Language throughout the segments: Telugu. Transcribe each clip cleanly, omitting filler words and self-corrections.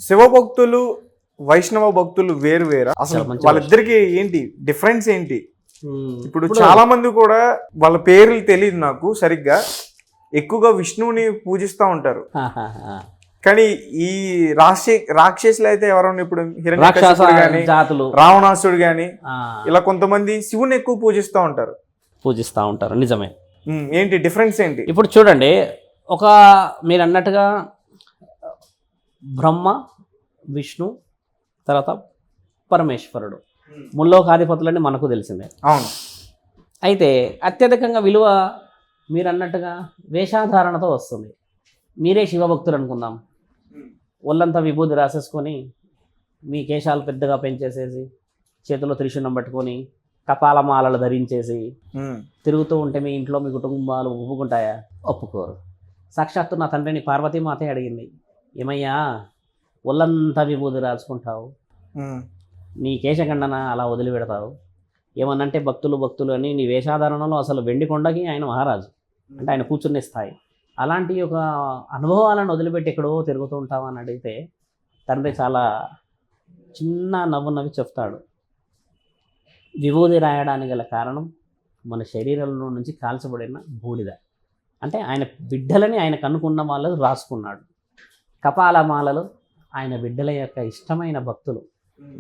శివభక్తులు వైష్ణవ భక్తులు వేరు వేరా? అసలు వాళ్ళిద్దరికి ఏంటి డిఫరెన్స్ ఏంటి? ఇప్పుడు చాలా మంది కూడా వాళ్ళ పేర్లు తెలియదు నాకు సరిగ్గా, ఎక్కువగా విష్ణువుని పూజిస్తూ ఉంటారు. కానీ ఈ రాక్షసులు అయితే ఎవరైనా ఇప్పుడు హిరణ్యకశిపుడు గాని రావణాసుడు గాని ఇలా కొంతమంది శివుని ఎక్కువ పూజిస్తూ ఉంటారు. నిజమే. ఏంటి డిఫరెన్స్ ఏంటి? ఇప్పుడు చూడండి, ఒక మీరు అన్నట్టుగా బ్రహ్మ, విష్ణు, తర్వాత పరమేశ్వరుడు, ముల్లోకాధిపతులని మనకు తెలిసిందే. అవును. అయితే అత్యధికంగా విలువ మీరు అన్నట్టుగా వేషాధారణతో వస్తుంది. మీరే శివభక్తులు అనుకుందాం, ఒళ్ళంతా విభూతి రాసేసుకొని, మీ కేశాలు పెద్దగా పెంచేసేసి, చేతిలో త్రిశూలం పట్టుకొని, కపాలమాలలు ధరించేసి తిరుగుతూ ఉంటే మీ ఇంట్లో మీ కుటుంబాలు ఒప్పుకుంటాయా? ఒప్పుకోరు. సాక్షాత్తు నా తండ్రిని పార్వతీమాతే అడిగింది, ఏమయ్యా ఒళ్ళంతా విభూతి రాసుకుంటావు, నీ కేశఖండన అలా వదిలిపెడతావు, ఏమన్నంటే భక్తులు అని నీ వేషాధారణలో అసలు వెండికొండకి ఆయన మహారాజు, అంటే ఆయన కూర్చునే స్థాయి. అలాంటి ఒక అనుభవాలను వదిలిపెట్టి ఎక్కడో తిరుగుతూ ఉంటావు అని అడిగితే తండ్రి చాలా చిన్న నవ్వి చెప్తాడు, విభూతి రాయడానికి గల కారణం మన శరీరంలో నుంచి కాల్చబడిన బూడిద. అంటే ఆయన బిడ్డలని ఆయన కనుక్కున్న వాళ్ళు రాసుకున్నాడు. కపాలమాలలు ఆయన బిడ్డల యొక్క ఇష్టమైన భక్తులు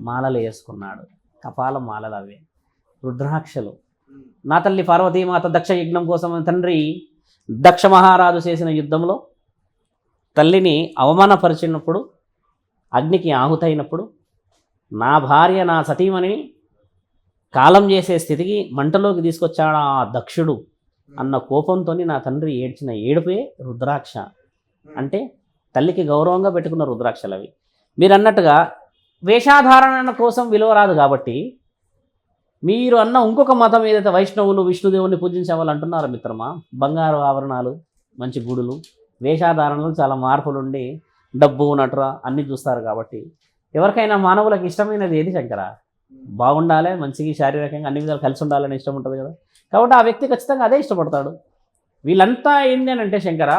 మాలలు వేసుకున్నాడు. కపాల మాలలు అవే. రుద్రాక్షలు నా తల్లి పార్వతీమాత దక్ష యజ్ఞం కోసం తండ్రి దక్ష మహారాజు చేసిన యుద్ధంలో తల్లిని అవమానపరిచినప్పుడు, అగ్నికి ఆహుతైనప్పుడు, నా భార్య నా సతీమణిని కాలం చేసే స్థితికి మంటలోకి తీసుకొచ్చాడు ఆ దక్షుడు అన్న కోపంతో నా తండ్రి ఏడ్చిన ఏడుపే రుద్రాక్ష. అంటే తల్లికి గౌరవంగా పెట్టుకున్న రుద్రాక్షలు అవి. మీరు అన్నట్టుగా వేషాధారణ కోసం విలువ రాదు కాబట్టి, మీరు అన్న ఇంకొక మతం ఏదైతే వైష్ణవులు విష్ణుదేవుని పూజించే వాళ్ళు అంటున్నారు మిత్రమా, బంగారు ఆభరణాలు, మంచి గుడులు, వేషాధారణలు చాలా మార్పులుండి డబ్బు నటుర అన్నీ చూస్తారు. కాబట్టి ఎవరికైనా మానవులకు ఇష్టమైనది ఏది శంకర? బాగుండాలి, మంచిగా శారీరకంగా అన్ని విధాలు కలిసి ఉండాలని ఇష్టం ఉంటుంది కదా. కాబట్టి ఆ వ్యక్తి ఖచ్చితంగా అదే ఇష్టపడతాడు. వీళ్ళంతా ఏంటి అని అంటే శంకర,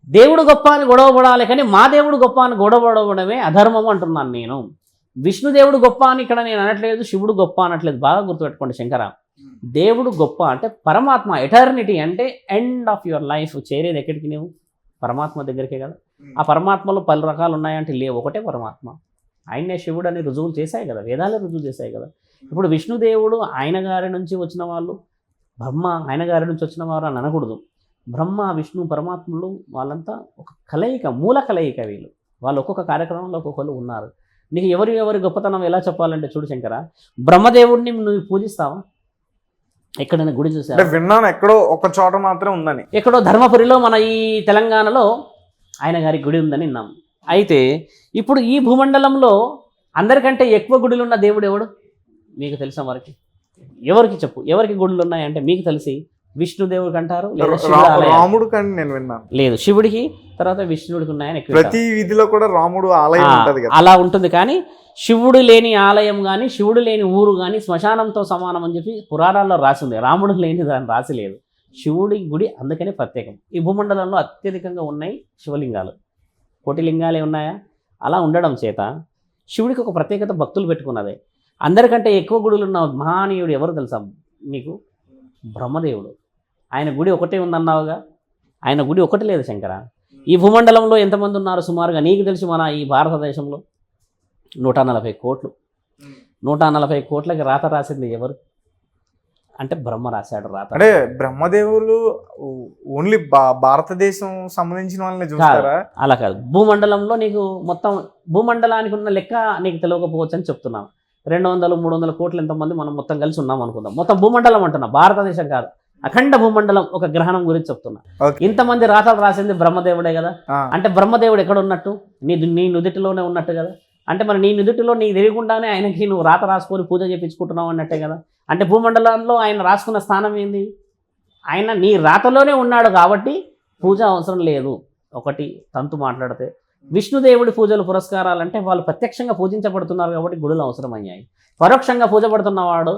దేవుడు గొప్ప అని గొడవపడాలి, కానీ మా దేవుడు గొప్ప అని గొడవపడమే అధర్మం అంటున్నాను నేను. విష్ణుదేవుడు గొప్ప అని ఇక్కడ నేను అనట్లేదు, శివుడు గొప్ప అనట్లేదు. బాగా గుర్తుపెట్టుకోండి శంకర, దేవుడు గొప్ప అంటే పరమాత్మ, ఎటర్నిటీ అంటే ఎండ్ ఆఫ్ యువర్ లైఫ్ చేరేది ఎక్కడికి? నువ్వు పరమాత్మ దగ్గరికే కదా. ఆ పరమాత్మలో పలు రకాలు ఉన్నాయంటే లేవు, ఒకటే పరమాత్మ. ఆయనే శివుడు అని రుజువులు చేశాయి కదా, వేదాలే రుజువు చేశాయి కదా. ఇప్పుడు విష్ణుదేవుడు ఆయన గారి నుంచి వచ్చిన వాళ్ళు, బ్రహ్మ ఆయన గారి నుంచి వచ్చిన వారు అని అనకూడదు. బ్రహ్మ విష్ణు పరమాత్మలు వాళ్ళంతా ఒక కలయిక, మూల కలయిక. వాళ్ళు ఒక్కొక్క కార్యక్రమంలో ఒక్కొక్కరు ఉన్నారు. నీకు ఎవరి గొప్పతనం ఎలా చెప్పాలంటే చూడు శంకర, బ్రహ్మదేవుడిని నువ్వు పూజిస్తావా? ఎక్కడైనా గుడి చూసా? విన్నాను, ఎక్కడో ఒక చోట మాత్రం ఉందని. ఎక్కడో ధర్మపురిలో మన ఈ తెలంగాణలో ఆయన గారి గుడి ఉందని విన్నాం. అయితే ఇప్పుడు ఈ భూమండలంలో అందరికంటే ఎక్కువ గుడులు ఉన్న దేవుడు ఎవడు మీకు తెలిసిన వారికి? ఎవరికి చెప్పు, ఎవరికి గుడులు ఉన్నాయంటే మీకు తెలిసి విష్ణుదేవుడికి అంటారు, రాముడు కానీ నేను విన్నాను. లేదు, శివుడికి, తర్వాత విష్ణుడికి ఉన్నాయని. ప్రతి వీధిలో కూడా రాముడు ఆలయం ఉంటుంది కదా, అలా ఉంటుంది. కానీ శివుడు లేని ఆలయం కానీ, శివుడు లేని ఊరు కానీ శ్మశానంతో సమానం అని చెప్పి పురాణాల్లో రాసింది. రాముడు లేని దాన్ని రాసి లేదు. శివుడి గుడి అందుకనే ప్రత్యేకం. ఈ భూమండలంలో అత్యధికంగా ఉన్నాయి శివలింగాలు. కోటి లింగాలే ఉన్నాయా? అలా ఉండడం చేత శివుడికి ఒక ప్రత్యేకత భక్తులు పెట్టుకున్నదే. అందరికంటే ఎక్కువ గుడులు ఉన్న మహానీయుడు ఎవరు తెలుసా మీకు? బ్రహ్మదేవుడు. ఆయన గుడి ఒకటే ఉందన్నావుగా, ఆయన గుడి ఒకటి లేదు శంకర. ఈ భూమండలంలో ఎంతమంది ఉన్నారు సుమారుగా నీకు తెలిసి? మన ఈ భారతదేశంలో 140 కోట్లు. 140 కోట్లకి రాత రాసింది ఎవరు అంటే బ్రహ్మ రాశాడు రాత. అంటే బ్రహ్మదేవులు ఓన్లీ భారతదేశం సంబంధించిన వాళ్ళని చూస్తారా? అలా కాదు, భూమండలంలో నీకు మొత్తం భూమండలానికి ఉన్న లెక్క నీకు తెలియకపోవచ్చు అని చెప్తున్నాం. 200-300 కోట్లు ఎంతమంది మనం మొత్తం కలిసి ఉన్నాం అనుకుందాం. మొత్తం భూమండలం అంటున్నా, భారతదేశం కాదు, అఖండ భూమండలం ఒక గ్రహణం గురించి చెప్తున్నా. ఇంతమంది రాతలు రాసింది బ్రహ్మదేవుడే కదా. అంటే బ్రహ్మదేవుడు ఎక్కడ ఉన్నట్టు? నీ నుదిటిలోనే ఉన్నట్టు కదా. అంటే మరి నీ నుదిటిలో నీకు తెలియకుండానే ఆయనకి నువ్వు రాత రాసుకొని పూజ చేయించుకుంటున్నావు అన్నట్టే కదా. అంటే భూమండలంలో ఆయన రాసుకున్న స్థానం ఏంది? ఆయన నీ రాతలోనే ఉన్నాడు కాబట్టి పూజ అవసరం లేదు. ఒకటి తంతు మాట్లాడితే విష్ణుదేవుడి పూజలు పురస్కారాలు అంటే వాళ్ళు ప్రత్యక్షంగా పూజించబడుతున్నారు కాబట్టి గుడులు అవసరమయ్యాయి. పరోక్షంగా పూజపడుతున్నవాడు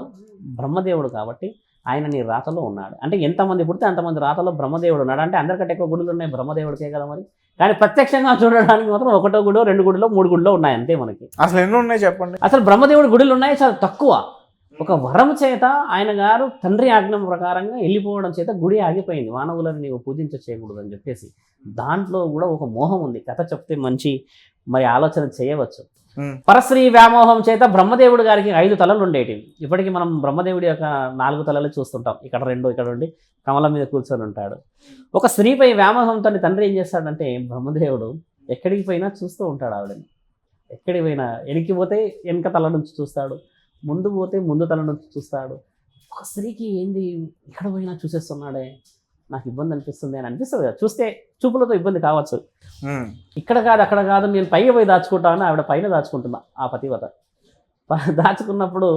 బ్రహ్మదేవుడు కాబట్టి ఆయన నీ రాతలో ఉన్నాడు. అంటే ఎంతమంది పుడితే అంతమంది రాతలో బ్రహ్మదేవుడు ఉన్నాడు. అంటే అందరికంటే ఎక్కువ గుడులు ఉన్నాయి బ్రహ్మదేవుడికే కదా. మరి కానీ ప్రత్యక్షంగా చూడడానికి మాత్రం ఒకటో గుడో 2 గుడిలో 3 గుడిలో ఉన్నాయి అంతే మనకి. అసలు ఎన్ని ఉన్నాయి చెప్పండి. అసలు బ్రహ్మదేవుడి గుడులు ఉన్నాయి చాలా తక్కువ. ఒక వరం చేత ఆయన గారు తండ్రి ఆజ్ఞ ప్రకారంగా వెళ్ళిపోవడం చేత గుడి ఆగిపోయింది. మానవులను నీవు పూజించ చేయకూడదు అని చెప్పేసి దాంట్లో కూడా ఒక మోహం ఉంది. కథ చెప్తే మంచి మరి ఆలోచన చేయవచ్చు. పరశ్రీ వ్యామోహం చేత బ్రహ్మదేవుడి గారికి 5 తలలు ఉండేటివి. ఇప్పటికీ మనం బ్రహ్మదేవుడి యొక్క 4 తలలు చూస్తుంటాం. ఇక్కడ 2 ఇక్కడ ఉండి కమలం మీద కూర్చొని ఉంటాడు. ఒక స్త్రీపై వ్యామోహంతో తండ్రి ఏం చేస్తాడంటే బ్రహ్మదేవుడు ఎక్కడికి పోయినా చూస్తూ ఉంటాడు ఆవిడని. ఎక్కడికి పోయినా వెనక్కి పోతే వెనక తల నుంచి చూస్తాడు, ముందు పోతే ముందు తల నుంచి చూస్తాడు. ఒక స్త్రీకి ఏంది ఇక్కడ పోయినా చూసేస్తున్నాడే, నాకు ఇబ్బంది అనిపిస్తుంది అని అనిపిస్తుంది కదా. చూస్తే చూపులతో ఇబ్బంది కావచ్చు. ఇక్కడ కాదు అక్కడ కాదు నేను పైకి పోయి దాచుకుంటాను, ఆవిడ పైన దాచుకుంటున్నా ఆ పతివత. దాచుకున్నప్పుడు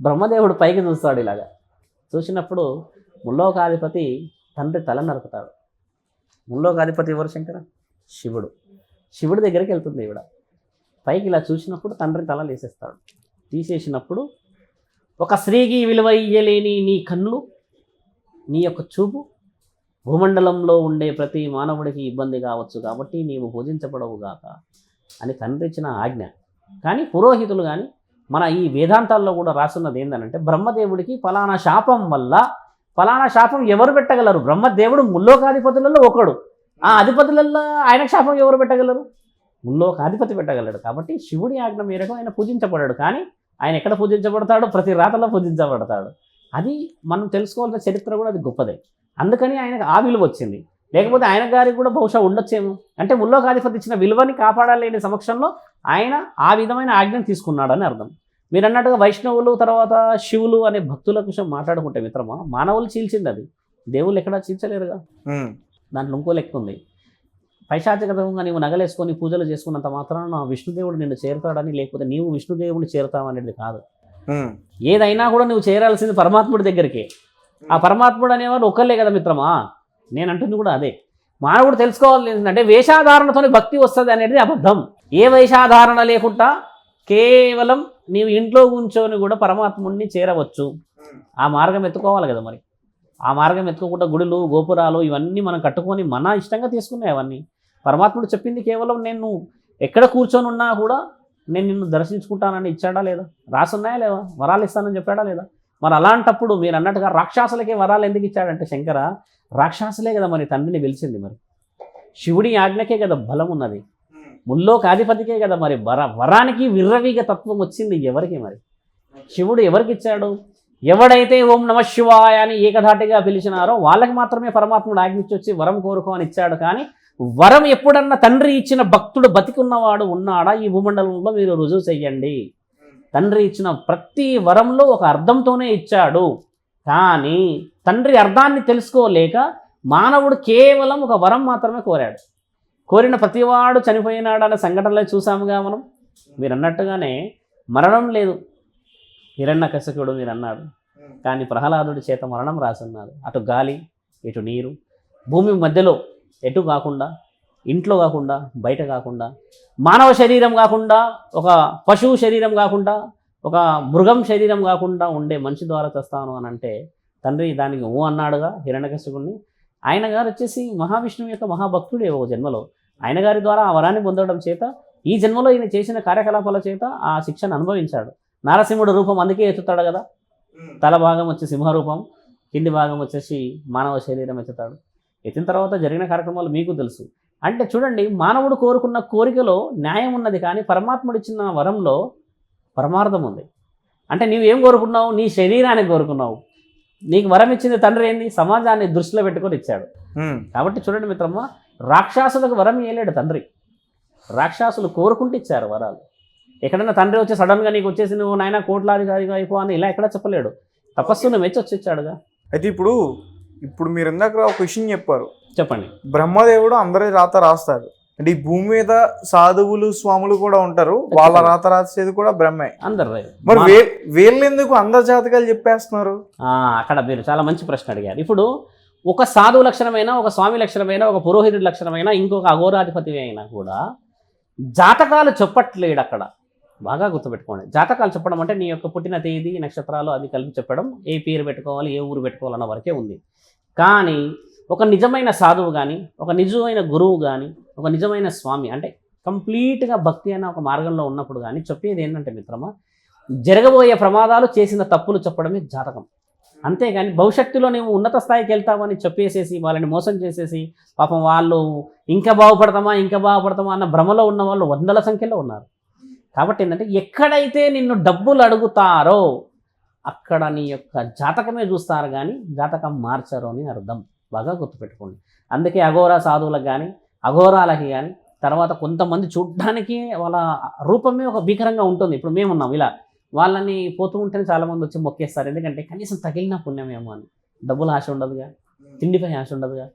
బ్రహ్మదేవుడు పైకి చూస్తాడు. ఇలాగా చూసినప్పుడు ముల్లోకాధిపతి తండ్రి తల నరుకుతాడు. ముల్లోకాధిపతి ఎవరు? శంకర శివుడు. శివుడి దగ్గరికి వెళ్తుంది ఈవిడ. పైకి ఇలా చూసినప్పుడు తండ్రి తల లేసేస్తాడు. తీసేసినప్పుడు ఒక స్త్రీకి విలువ ఇయ్యలేని నీ కన్నులు, నీ యొక్క చూపు భూమండలంలో ఉండే ప్రతి మానవుడికి ఇబ్బంది కావచ్చు, కాబట్టి నీవు పూజించబడవుగాక అని తండ్రి ఇచ్చిన ఆజ్ఞ. కానీ పురోహితులు కానీ మన ఈ వేదాంతాల్లో కూడా రాస్తున్నది ఏంటంటే బ్రహ్మదేవుడికి ఫలానా శాపం వల్ల, ఫలానా శాపం ఎవరు పెట్టగలరు? బ్రహ్మదేవుడు ముల్లోకాధిపతులలో ఒకడు. ఆ అధిపతులలో ఆయనకు శాపం ఎవరు పెట్టగలరు? ముల్లోకాధిపతి పెట్టగలడు. కాబట్టి శివుడి ఆజ్ఞ మేరకు ఆయన పూజించబడాడు. కానీ ఆయన ఎక్కడ పూజించబడతాడు? ప్రతి రాతలో పూజించబడతాడు. అది మనం తెలుసుకోవాల్సిన చరిత్ర కూడా అది గొప్పదే. అందుకని ఆయనకు ఆ విలువ వచ్చింది. లేకపోతే ఆయన గారికి కూడా బహుశా ఉండొచ్చేమో. అంటే ముల్లోకాధిపతి ఇచ్చిన విలువని కాపాడాలేని సమక్షంలో ఆయన ఆ విధమైన ఆజ్ఞను తీసుకున్నాడని అర్థం. మీరు అన్నట్టుగా వైష్ణవులు తర్వాత శివులు అనే భక్తుల విషయం మాట్లాడుకుంటే మిత్రమా, మానవులు చీల్చింది అది, దేవుళ్ళు ఎక్కడా చీల్చలేరుగా. దాంట్లో ఇంకో లెక్క ఉంది. పైశాచికతంగా నీవు నగలేసుకొని పూజలు చేసుకున్నంత మాత్రాన విష్ణుదేవుడు నిన్ను చేరుతాడని, లేకపోతే నీవు విష్ణుదేవుడిని చేరుతావు అనేది కాదు. ఏదైనా కూడా నువ్వు చేరాల్సింది పరమాత్ముడి దగ్గరికి. ఆ పరమాత్ముడు అనేవాడు ఒక్కళ్ళే కదా మిత్రమా. నేను అంటుంది కూడా అదే. మానవుడు తెలుసుకోవాలి ఏంటంటే వేషాధారణతోనే భక్తి వస్తుంది అనేది అబద్ధం. ఏ వేషాధారణ లేకుండా కేవలం నీవు ఇంట్లో కూర్చొని కూడా పరమాత్ముడిని చేరవచ్చు. ఆ మార్గం ఎత్తుకోవాలి కదా. మరి ఆ మార్గం ఎత్తుకోకుండా గుడులు గోపురాలు ఇవన్నీ మనం కట్టుకొని మన ఇష్టంగా తీసుకున్నాయి. అవన్నీ పరమాత్ముడు చెప్పింది కేవలం నేను ఎక్కడ కూర్చొని ఉన్నా కూడా నేను నిన్ను దర్శించుకుంటానని ఇచ్చాడా లేదా? రాసున్నాయా లేవా? వరాలు ఇస్తానని చెప్పాడా లేదా? మరి అలాంటప్పుడు మీరు అన్నట్టుగా రాక్షసులకే వరాలు ఎందుకు ఇచ్చాడంటే శంకర, రాక్షసులే కదా మరి తండ్రిని పిలిచింది. మరి శివుడి ఆజ్ఞకే కదా బలం ఉన్నది, ముల్లోకాధిపతికే కదా మరి వరానికి విర్రవీగ తత్వం వచ్చింది ఎవరికి? మరి శివుడు ఎవరికి ఇచ్చాడు? ఎవడైతే ఓం నమ శివాయ అని ఏకధాటిగా పిలిచినారో వాళ్ళకి మాత్రమే పరమాత్ముడు ఆజ్ఞించి వచ్చి వరం కోరుకో అని ఇచ్చాడు. కానీ వరం ఎప్పుడన్నా తండ్రి ఇచ్చిన భక్తుడు బతికున్నవాడు ఉన్నాడా ఈ భూమండలంలో? మీరు రుజువు చెయ్యండి. తండ్రి ఇచ్చిన ప్రతి వరంలో ఒక అర్థంతోనే ఇచ్చాడు. కానీ తండ్రి అర్థాన్ని తెలుసుకోలేక మానవుడు కేవలం ఒక వరం మాత్రమే కోరాడు. కోరిన ప్రతివాడు చనిపోయినాడు అనే సంఘటనలో చూసాముగా మనం. మీరు అన్నట్టుగానే మరణం లేదు హిరణ్యకశిపుడు మీరు అన్నాడు, కానీ ప్రహ్లాదుడి చేత మరణం రాసున్నాడు. అటు గాలి ఇటు నీరు భూమి మధ్యలో ఎటు కాకుండా, ఇంట్లో కాకుండా బయట కాకుండా, మానవ శరీరం కాకుండా, ఒక పశువు శరీరం కాకుండా, ఒక మృగం శరీరం కాకుండా ఉండే మనిషి ద్వారా తెస్తాను అని అంటే తండ్రి దానికి ఓ అన్నాడుగా హిరణ్యకశిపుడిని. ఆయన గారు వచ్చేసి మహావిష్ణువు యొక్క మహాభక్తుడే ఒక జన్మలో. ఆయన గారి ద్వారా ఆ వరాన్ని పొందడం చేత ఈ జన్మలో ఈయన చేసిన కార్యకలాపాల చేత ఆ శిక్షను అనుభవించాడు. నారసింహుడు రూపం అందుకే ఎత్తుతాడు కదా. తల భాగం వచ్చి సింహరూపం, కింది భాగం వచ్చేసి మానవ శరీరం ఎత్తుతాడు. ఎత్తిన తర్వాత జరిగిన కార్యక్రమాలు మీకు తెలుసు. అంటే చూడండి, మానవుడు కోరుకున్న కోరికలో న్యాయం ఉన్నది, కానీ పరమాత్ముడు ఇచ్చిన వరంలో పరమార్థం ఉంది. అంటే నీవు ఏం కోరుకున్నావు? నీ శరీరాన్ని కోరుకున్నావు. నీకు వరం ఇచ్చింది తండ్రి ఏంది? సమాజాన్ని దృష్టిలో పెట్టుకొని ఇచ్చాడు. కాబట్టి చూడండి మిత్రమ్మ, రాక్షసులకు వరం ఇవ్వలేడు తండ్రి. రాక్షసులు కోరుకుంటూ ఇచ్చారు వరాలు. ఎక్కడైనా తండ్రి వచ్చి సడన్గా నీకు వచ్చేసి నువ్వు నాయన కోట్లాధికారిగా అయిపో అని ఇలా ఎక్కడ చెప్పలేడు. తపస్సును మెచ్చి వచ్చి ఇచ్చాడుగా. అయితే ఇప్పుడు మీరు ఇందాక ఒక విషయం చెప్పారు. చెప్పండి. బ్రహ్మదేవుడు అందరి రాత రాస్తాడు. అంటే ఈ భూమి మీద సాధువులు స్వాములు కూడా ఉంటారు, వాళ్ళ రాత రాసేది కూడా బ్రహ్మే. అందరు. మరి వీళ్ళు ఎందుకు అందరి జాతకాలు చెప్పేస్తున్నారు? అక్కడ మీరు చాలా మంచి ప్రశ్న అడిగారు. ఇప్పుడు ఒక సాధువు లక్షణమైన, ఒక స్వామి లక్షణమైన, ఒక పురోహితుడి లక్షణమైన, ఇంకొక అఘోరాధిపతి అయినా కూడా జాతకాలు చెప్పట్లేడు. అక్కడ బాగా గుర్తుపెట్టుకోండి. జాతకాలు చెప్పడం అంటే నీ యొక్క పుట్టిన తేదీ నక్షత్రాలు అది కలిపి చెప్పడం, ఏ పేరు పెట్టుకోవాలి ఏ ఊరు పెట్టుకోవాలన్న వరకే ఉంది. కానీ ఒక నిజమైన సాధువు కానీ, ఒక నిజమైన గురువు కానీ, ఒక నిజమైన స్వామి అంటే కంప్లీట్గా భక్తి అనే ఒక మార్గంలో ఉన్నప్పుడు కానీ చెప్పేది ఏంటంటే మిత్రమా, జరగబోయే ప్రమాదాలు, చేసిన తప్పులు చెప్పడమే జాతకం. అంతేగాని భవిష్యత్తులో నువ్వు ఉన్నత స్థాయికి వెళ్తావని చెప్పేసేసి వాళ్ళని మోసం చేసేసి పాపం వాళ్ళు ఇంకా బాగుపడతామా అన్న భ్రమలో ఉన్న వాళ్ళు వందల సంఖ్యలో ఉన్నారు. కాబట్టి ఏంటంటే ఎక్కడైతే నిన్ను డబ్బులు అడుగుతారో అక్కడ నీ యొక్క జాతకమే చూస్తారు కానీ జాతకం మార్చరు అని అర్థం. బాగా గుర్తుపెట్టుకోండి. అందుకే అఘోరా సాధువులకు కానీ, అఘోరాలకి కానీ, తర్వాత కొంతమంది చూడ్డానికి వాళ్ళ రూపమే ఒక భీకరంగా ఉంటుంది. ఇప్పుడు మేమున్నాం ఇలా, వాళ్ళని పోతూ ఉంటేనే చాలామంది వచ్చి మొక్కేస్తారు. ఎందుకంటే కనీసం తగిలిన పుణ్యమేమో అని. డబ్బులు ఆశ ఉండదుగా, తిండిపై ఆశ ఉండదుగా,